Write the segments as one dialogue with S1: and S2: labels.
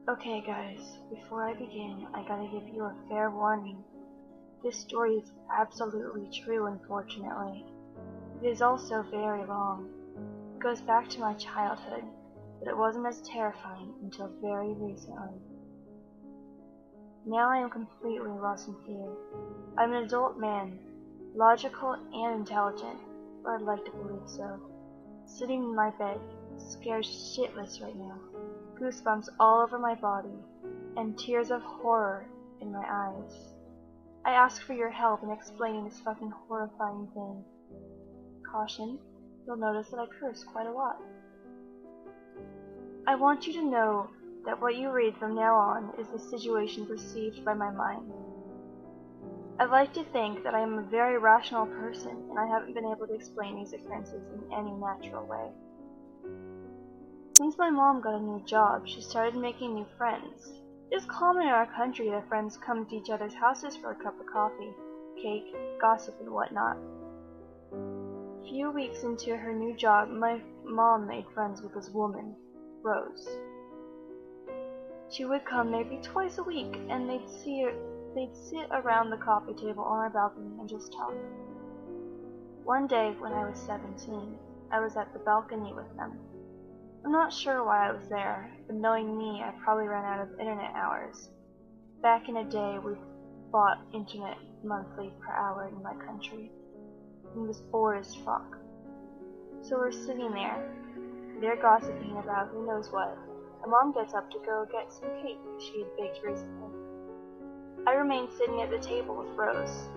S1: Okay guys, before I begin, I gotta give you a fair warning. This story is absolutely true, unfortunately. It is also very long. It goes back to my childhood, but it wasn't as terrifying until very recently. Now I am completely lost in fear. I'm an adult man, logical and intelligent, or I'd like to believe so. Sitting in my bed, scared shitless right now, goosebumps all over my body, and tears of horror in my eyes. I ask for your help in explaining this fucking horrifying thing. Caution, you'll notice that I curse quite a lot. I want you to know that what you read from now on is the situation perceived by my mind. I'd like to think that I am a very rational person and I haven't been able to explain these occurrences in any natural way. Since my mom got a new job, she started making new friends. It is common in our country that friends come to each other's houses for a cup of coffee, cake, gossip, and whatnot. A few weeks into her new job, my mom made friends with this woman, Rose. She would come maybe twice a week, and they'd sit around the coffee table on our balcony and just talk. One day when I was 17, I was at the balcony with them. I'm not sure why I was there, but knowing me, I probably ran out of internet hours. Back in the day, we bought internet monthly per hour in my country, and was bored as fuck. So we're sitting there. They're gossiping about who knows what. My mom gets up to go get some cake she had baked recently. I remained sitting at the table with Rose,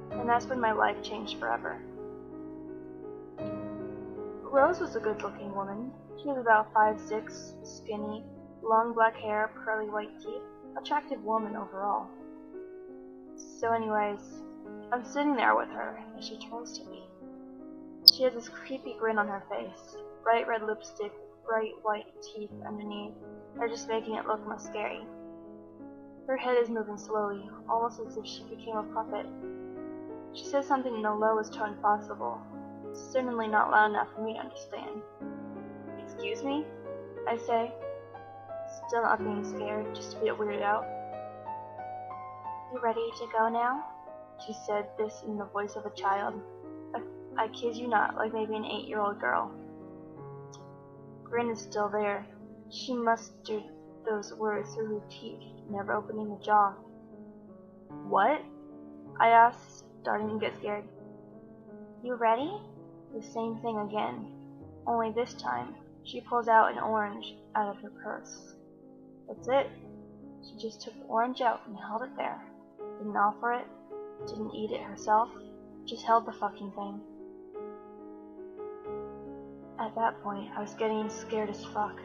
S1: and that's when my life changed forever. Rose was a good-looking woman. She was about 5'6", skinny, long black hair, pearly white teeth, attractive woman overall. So anyways, I'm sitting there with her, and she turns to me. She has this creepy grin on her face, bright red lipstick, bright white teeth underneath, are just making it look more scary. Her head is moving slowly, almost as if she became a puppet. She says something in the lowest tone possible, certainly not loud enough for me to understand. Excuse me? I say, still not being scared, just a bit weirded out. You ready to go now? She said this in the voice of a child. I kid you not, like maybe an 8-year-old girl. Grin is still there. She mustered those words through her teeth, never opening the jaw. What? I asked, starting to get scared. You ready? The same thing again, only this time she pulls out an orange out of her purse. That's it. She just took the orange out and held it there. Didn't offer it, didn't eat it herself, just held the fucking thing. At that point, I was getting scared as fuck.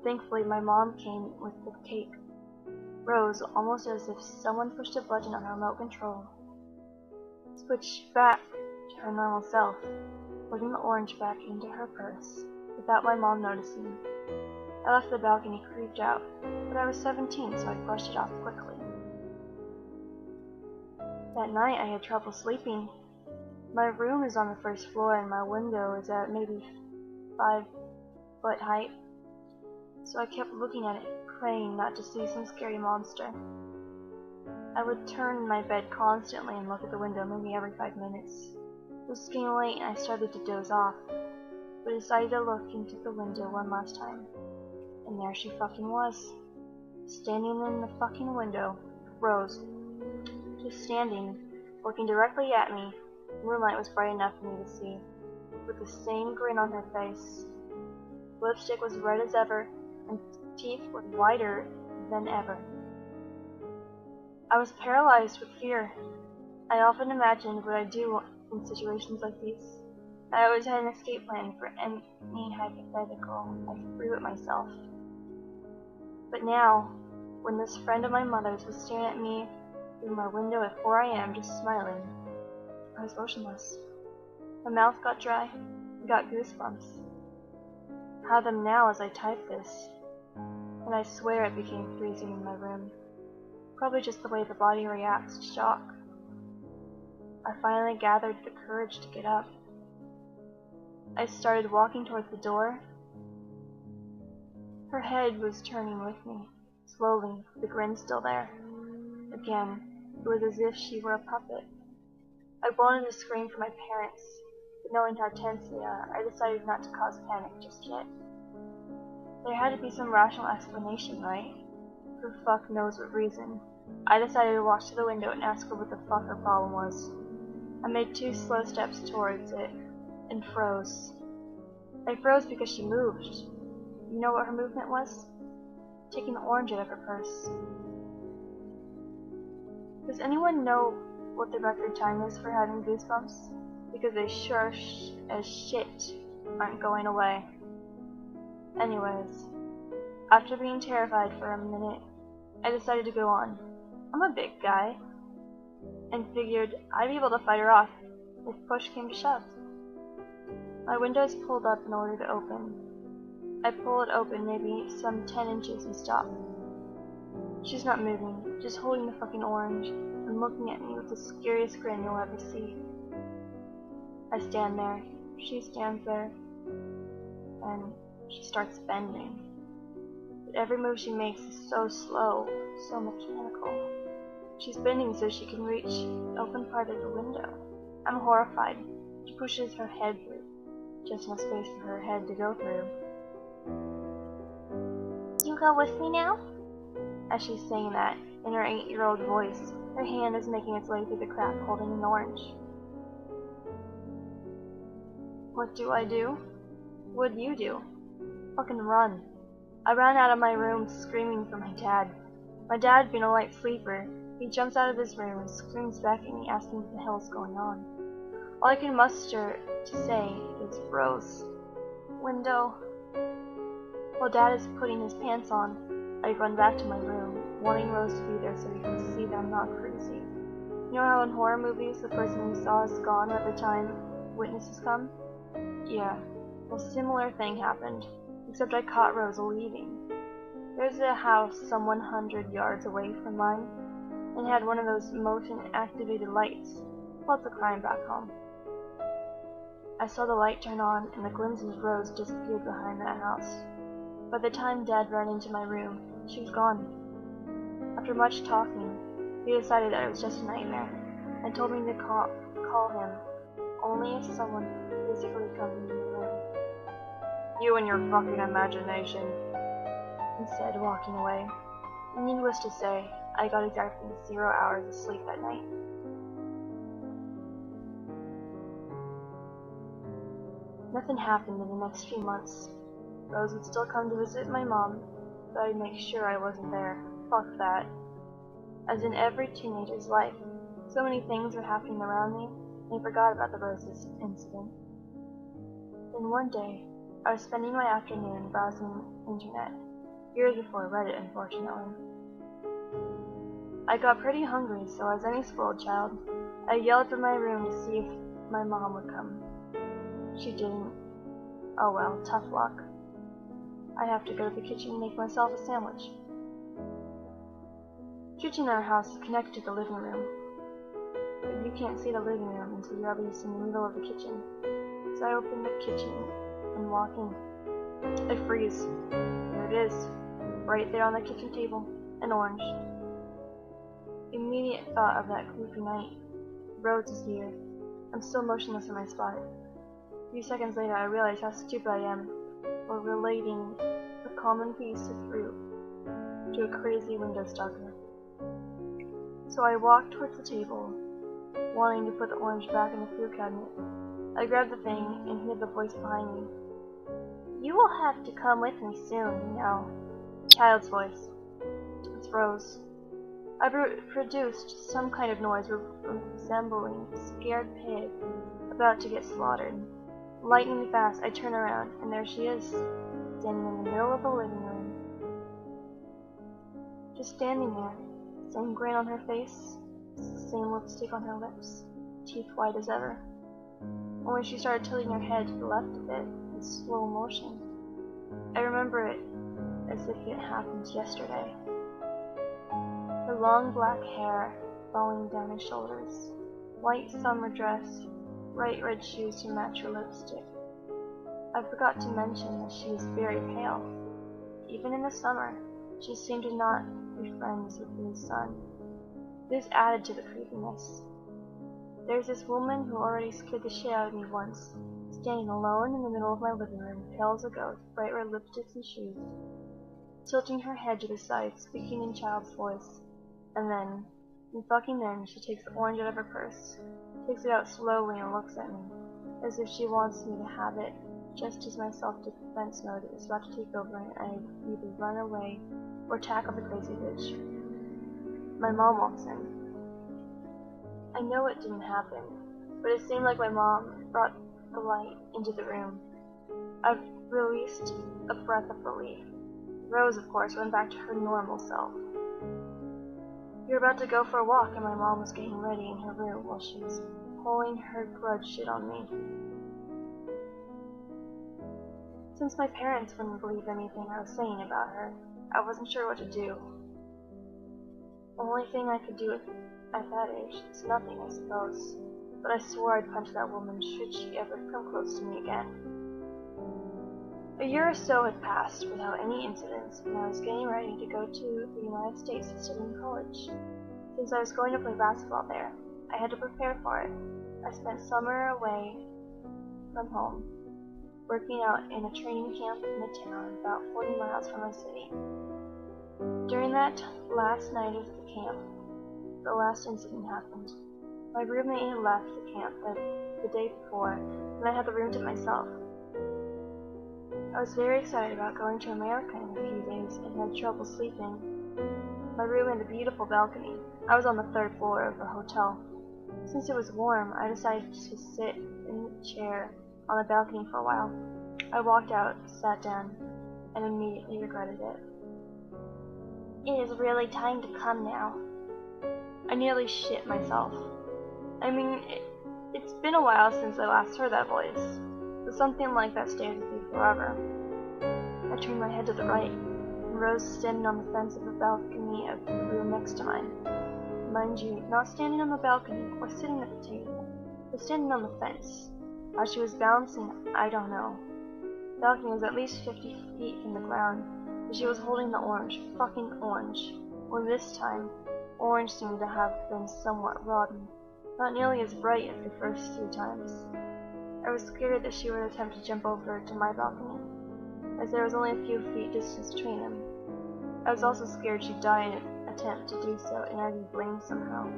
S1: Thankfully, my mom came with the cake. Rose, almost as if someone pushed a button on her remote control, switched back to her normal self, putting the orange back into her purse, without my mom noticing. I left the balcony creeped out, but I was 17, so I brushed it off quickly. That night, I had trouble sleeping. My room is on the first floor, and my window is at maybe 5-foot height, so I kept looking at it, praying not to see some scary monster. I would turn in my bed constantly and look at the window maybe every 5 minutes. It was getting late and I started to doze off, but I decided to look into the window one last time. And there she fucking was, standing in the fucking window, Rose. Just standing, looking directly at me. The moonlight was bright enough for me to see, with the same grin on her face. Lipstick was red as ever, and teeth were whiter than ever. I was paralyzed with fear. I often imagined what I'd do in situations like these. I always had an escape plan for any hypothetical I threw at myself. But now, when this friend of my mother's was staring at me through my window at 4 a.m. just smiling, I was motionless. My mouth got dry. I got goosebumps. I have them now as I type this, and I swear it became freezing in my room. Probably just the way the body reacts to shock. I finally gathered the courage to get up. I started walking towards the door. Her head was turning with me, slowly, the grin still there. Again, it was as if she were a puppet. I wanted to scream for my parents, but knowing how tense they are, I decided not to cause panic just yet. There had to be some rational explanation, right? For fuck knows what reason. I decided to walk to the window and ask her what the fuck her problem was. I made 2 slow steps towards it and froze. I froze because she moved. You know what her movement was? Taking the orange out of her purse. Does anyone know what the record time is for having goosebumps? Because they sure as shit aren't going away. Anyways, after being terrified for a minute, I decided to go on. I'm a big guy, and figured I'd be able to fight her off if push came to shove. My window is pulled up in order to open. I pull it open maybe some 10 inches and stop. She's not moving, just holding the fucking orange and looking at me with the scariest grin you'll ever see. I stand there, she stands there, and she starts bending. But every move she makes is so slow, so mechanical. She's bending so she can reach the open part of the window. I'm horrified. She pushes her head through, just enough space for her head to go through. You go with me now? As she's saying that, in her 8-year-old voice, her hand is making its way through the crack holding an orange. What do I do? What'd you do? Fucking run. I ran out of my room screaming for my dad. My dad being a light sleeper, he jumps out of his room and screams back at me asking what the hell's going on. All I can muster to say is Rose. Window. While Dad is putting his pants on, I run back to my room, wanting Rose to be there so he can see that I'm not crazy. You know how in horror movies the person we saw is gone by the time witnesses come? Yeah, a similar thing happened, except I caught Rose leaving. There's a house some 100 yards away from mine, and had one of those motion-activated lights. Lots of crime back home. I saw the light turn on, and the glimpse of Rose disappeared behind that house. By the time Dad ran into my room, she was gone. After much talking, he decided that it was just a nightmare, and told me to call him only if someone physically comes into the room. You and your fucking imagination, he said, walking away. Needless to say, I got exactly 0 hours of sleep that night. Nothing happened in the next few months. Rose would still come to visit my mom, but I'd make sure I wasn't there. Fuck that. As in every teenager's life, so many things were happening around me, and I forgot about the Roses incident. Then one day, I was spending my afternoon browsing the internet, years before Reddit, unfortunately. I got pretty hungry, so as any spoiled child, I yelled from my room to see if my mom would come. She didn't. Oh well, tough luck. I have to go to the kitchen and make myself a sandwich. The kitchen in our house is connected to the living room, but you can't see the living room until you're at least in the middle of the kitchen. So I open the kitchen and walk in. I freeze. There it is, right there on the kitchen table, an orange. Immediate thought of that creepy night. Rhodes is here. I'm still motionless in my spot. A few seconds later, I realize how stupid I am for relating a common piece of fruit to a crazy window stalker. So I walked towards the table, wanting to put the orange back in the fruit cabinet. I grabbed the thing and heard the voice behind me. You will have to come with me soon, you know. Child's voice. It's Rose. I produced some kind of noise resembling a scared pig about to get slaughtered. Lightning fast, I turn around, and there she is, standing in the middle of the living room. Just standing there, same grin on her face, same lipstick on her lips, teeth white as ever. Only she started tilting her head to the left a bit, in slow motion. I remember it as if it happened yesterday. Her long black hair falling down her shoulders, white summer dress, bright red shoes to match her lipstick. I forgot to mention that she is very pale. Even in the summer, she seemed to not be friends with his son. This added to the creepiness. There's this woman who already scared the shit out of me once, standing alone in the middle of my living room, pale as a ghost, bright red lipsticks and shoes, tilting her head to the side, speaking in child's voice. And then she takes the orange out of her purse, takes it out slowly and looks at me, as if she wants me to have it, just as my self-defense mode is about to take over and I either run away or tackle the crazy bitch. My mom walks in. I know it didn't happen, but it seemed like my mom brought the light into the room. I released a breath of relief. Rose, of course, went back to her normal self. We were about to go for a walk, and my mom was getting ready in her room while she was pulling her grudge shit on me. Since my parents wouldn't believe anything I was saying about her, I wasn't sure what to do. The only thing I could do at that age is nothing, I suppose, but I swore I'd punch that woman should she ever come close to me again. A year or so had passed without any incidents, and I was getting ready to go to the United States to study in college. Since I was going to play basketball there, I had to prepare for it. I spent summer away from home, working out in a training camp in a town about 40 miles from my city. During that last night of the camp, the last incident happened. My roommate had left the camp the day before, and I had the room to myself. I was very excited about going to America in a few days and had trouble sleeping. My room had a beautiful balcony. I was on the third floor of a hotel. Since it was warm, I decided to sit in the chair on the balcony for a while. I walked out, sat down, and immediately regretted it. It is really time to come now. I nearly shit myself. I mean, it's been a while since I last heard that voice, but something like that stays with me forever. I turned my head to the right, and Rose was standing on the fence of the balcony of the room next to mine. Mind you, not standing on the balcony or sitting at the table, but standing on the fence. How she was bouncing, I don't know. The balcony was at least 50 feet from the ground, and she was holding the orange, fucking orange. Well, this time, orange seemed to have been somewhat rotten, not nearly as bright as the first few times. I was scared that she would attempt to jump over to my balcony, as there was only a few feet distance between them. I was also scared she'd die in an attempt to do so and I'd be blamed somehow.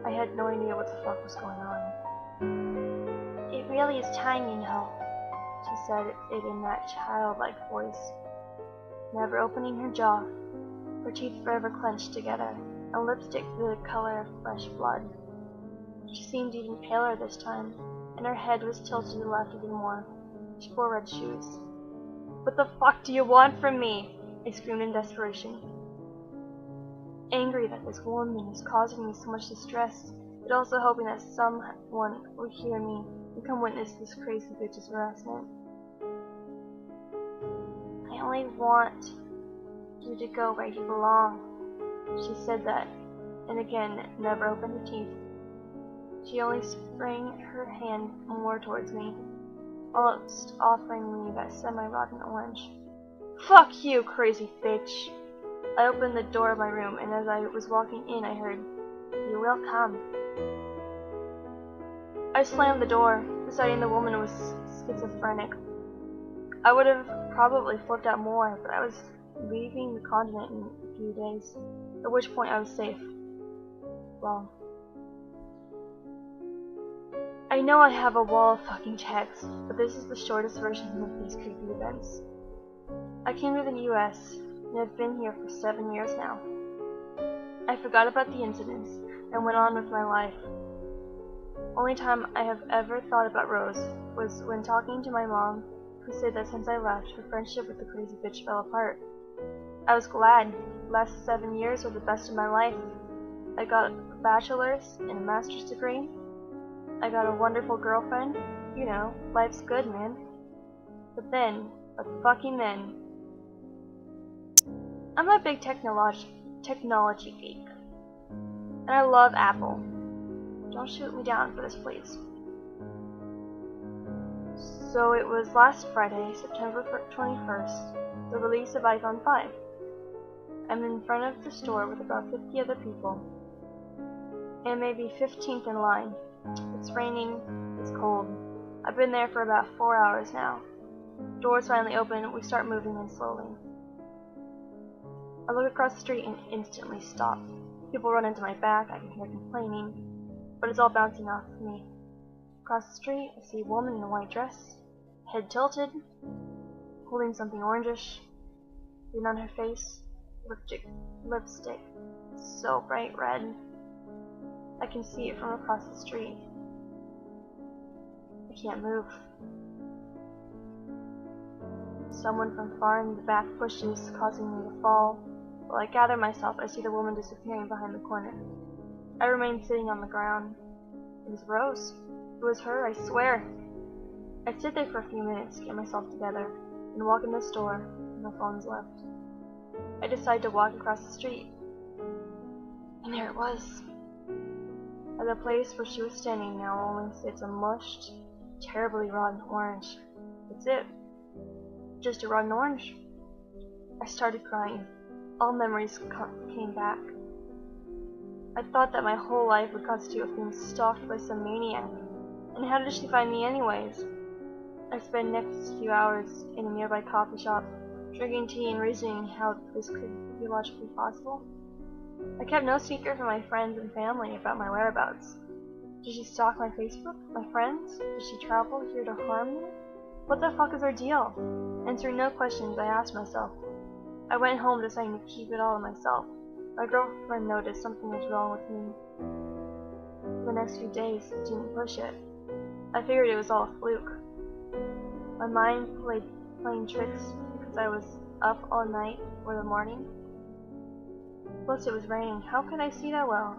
S1: I had no idea what the fuck was going on. It really is time, you know, she said it in that childlike voice, never opening her jaw, her teeth forever clenched together, and lipstick the color of fresh blood. She seemed even paler this time, and her head was tilted to the left even more. She wore red shoes. What the fuck do you want from me? I screamed in desperation. Angry that this woman is causing me so much distress, but also hoping that someone would hear me and come witness this crazy bitch's harassment. I only want you to go where you belong. She said that, and again never opened her teeth. She only sprang her hand more towards me, almost offering me that semi-rotten orange. Fuck you, crazy bitch! I opened the door of my room, and as I was walking in, I heard, "You will come." I slammed the door, deciding the woman was schizophrenic. I would have probably flipped out more, but I was leaving the continent in a few days, at which point I was safe. Well, I know I have a wall of fucking text, but this is the shortest version of these creepy events. I came to the US, and have been here for 7 years now. I forgot about the incidents, and went on with my life. Only time I have ever thought about Rose was when talking to my mom, who said that since I left, her friendship with the crazy bitch fell apart. I was glad. The last 7 years were the best of my life. I got a bachelor's and a master's degree. I got a wonderful girlfriend. You know, life's good, man. But fucking then, I'm a big technology geek. And I love Apple. Don't shoot me down for this, please. So it was last Friday, September 21st, the release of iPhone 5. I'm in front of the store with about 50 other people, and maybe 15th in line. It's raining, it's cold. I've been there for about 4 hours now. Doors finally open, we start moving in slowly. I look across the street and instantly stop. People run into my back, I can hear complaining, but it's all bouncing off of me. Across the street, I see a woman in a white dress, head tilted, holding something orangish, green on her face, lipstick, so bright red. I can see it from across the street. I can't move. Someone from far in the back pushes, causing me to fall. While I gather myself, I see the woman disappearing behind the corner. I remain sitting on the ground. It was Rose. It was her, I swear. I sit there for a few minutes, get myself together, and walk in the store, and the phone's left. I decide to walk across the street. And there it was. At the place where she was standing now only sits a mushed, terribly rotten orange. That's it. Just a rotten orange. I started crying. All memories came back. I thought that my whole life would constitute of being stalked by some maniac. And how did she find me anyways? I spent the next few hours in a nearby coffee shop, drinking tea and reasoning how this could be logically possible. I kept no secret from my friends and family about my whereabouts. Did she stalk my Facebook? My friends? Did she travel here to harm me? What the fuck is her deal? Answering no questions, I asked myself. I went home deciding to keep it all to myself. My girlfriend noticed something was wrong with me. For the next few days, didn't push it. I figured it was all a fluke. My mind playing tricks because I was up all night for the morning. Plus it was raining. How could I see that well?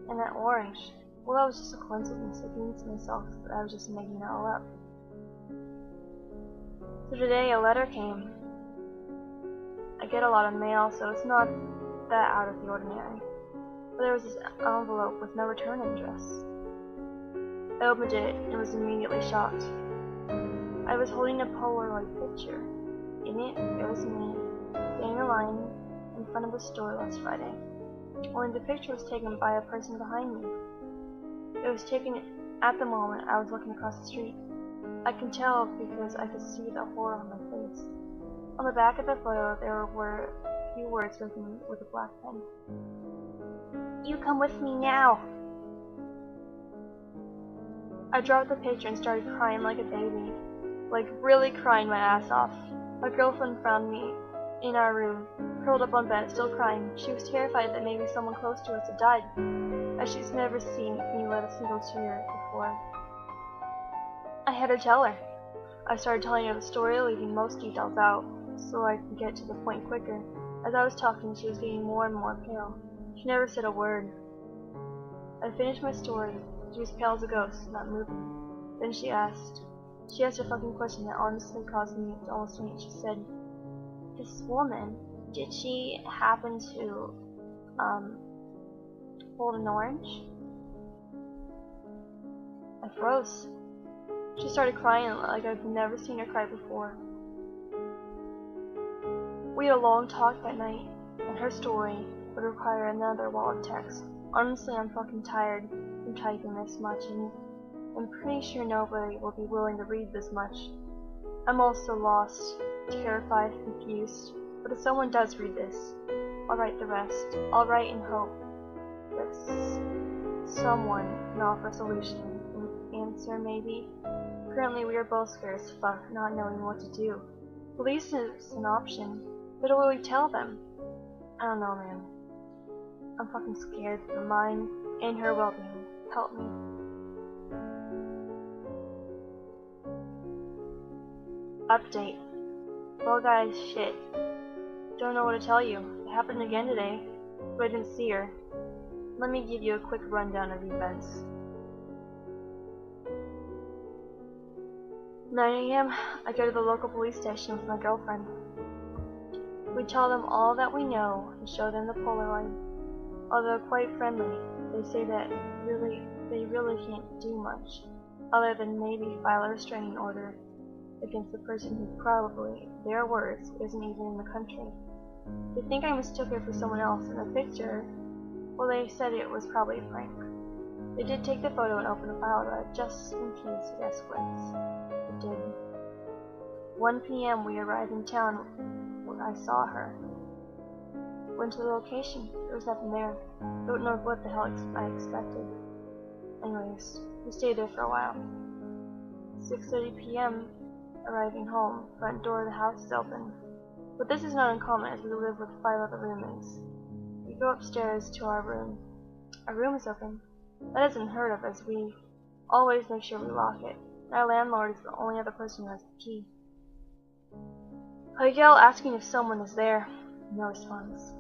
S1: And that orange. Well, that was just a coincidence. I convinced myself that I was just making it all up. So today a letter came. I get a lot of mail, so it's not that out of the ordinary. But there was this envelope with no return address. I opened it and was immediately shocked. I was holding a Polaroid picture. In it, there was me, standing in line in front of the store last Friday. Only the picture was taken by a person behind me. It was taken at the moment I was looking across the street. I can tell because I could see the horror on my face. On the back of the photo, there were a few words written with a black pen. You come with me now! I dropped the picture and started crying like a baby. Like really crying my ass off. My girlfriend found me in our room, curled up on bed, still crying. She was terrified that maybe someone close to us had died, as she's never seen me let a single tear before. I had to tell her. I started telling her the story, leaving most details out, so I could get to the point quicker. As I was talking, she was getting more and more pale. She never said a word. I finished my story. She was pale as a ghost, not moving. Then she asked a fucking question that honestly caused me to almost faint. She said, this woman, did she happen to, hold an orange? I froze. She started crying like I've never seen her cry before. We had a long talk that night, and her story would require another wall of text. Honestly, I'm fucking tired from typing this much, and I'm pretty sure nobody will be willing to read this much. I'm also lost, terrified, confused, but if someone does read this, I'll write the rest. I'll write in hope that someone can offer a solution, an answer maybe. Currently, we are both scared as fuck, not knowing what to do. Police is an option, but what will we tell them? I don't know, man. I'm fucking scared for mine and her well-being. Help me. Update. Well guys, shit. Don't know what to tell you. It happened again today, but I didn't see her. Let me give you a quick rundown of events. 9 a.m. I go to the local police station with my girlfriend. We tell them all that we know and show them the Polaroid. Although quite friendly, they say that they really can't do much, other than maybe file a restraining order against the person who probably, their words, isn't even in the country. They think I mistook her for someone else, and the picture, well, they said it was probably a prank. They did take the photo and open the file drive just in case it escalates. It did. 1 p.m. we arrived in town when I saw her. Went to the location. There was nothing there. Don't know what the hell I expected. Anyways, we stayed there for a while. 6:30 p.m. arriving home. Front door of the house is open. But this is not uncommon as we live with 5 other roommates. We go upstairs to our room. Our room is open. That isn't heard of as we always make sure we lock it. And our landlord is the only other person who has the key. I yell asking if someone is there. No response.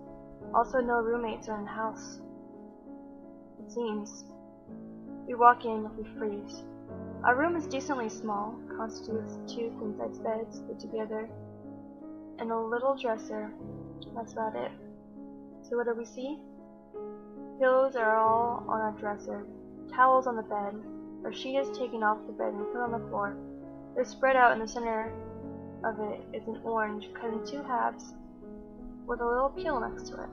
S1: Also, no roommates are in the house. It seems. We walk in, we freeze. Our room is decently small, constitutes 2 queen-size beds put together, and a little dresser. That's about it. So what do we see? Pillows are all on our dresser, towels on the bed. Our sheet is taken off the bed and put on the floor. They're spread out in the center of it is an orange cut in 2 halves with a little peel next to it.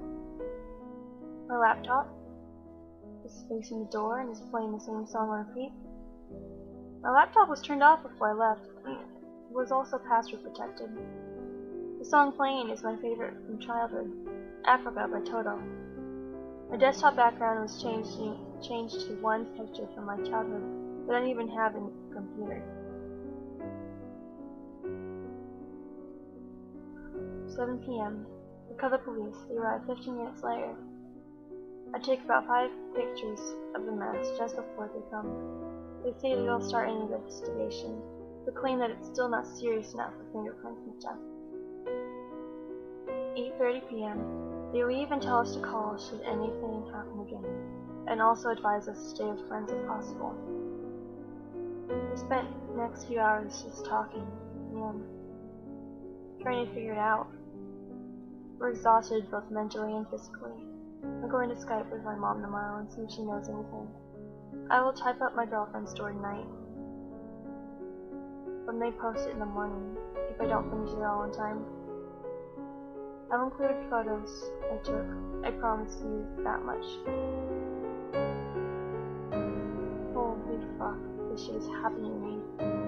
S1: My laptop is facing the door and is playing the same song on repeat. My laptop was turned off before I left and it was also password protected. The song playing is my favorite from childhood, Africa by Toto. My desktop background was changed to one picture from my childhood that I didn't even have in the computer. 7 p.m. We call the police. They arrive 15 minutes later. I take about 5 pictures of the mess just before they come. They say they don't start any investigation, but claim that it's still not serious enough for fingerprints and stuff. 8:30 p.m. They leave and tell us to call should anything happen again, and also advise us to stay with friends if possible. We spent the next few hours just talking, and trying to figure it out. We're exhausted both mentally and physically. I'm going to Skype with my mom tomorrow and see if she knows anything. I will type up my girlfriend's story tonight. When they post it in the morning, if I don't finish it all in time. I've included photos I took. I promise you that much. Holy fuck, this shit is happening to me.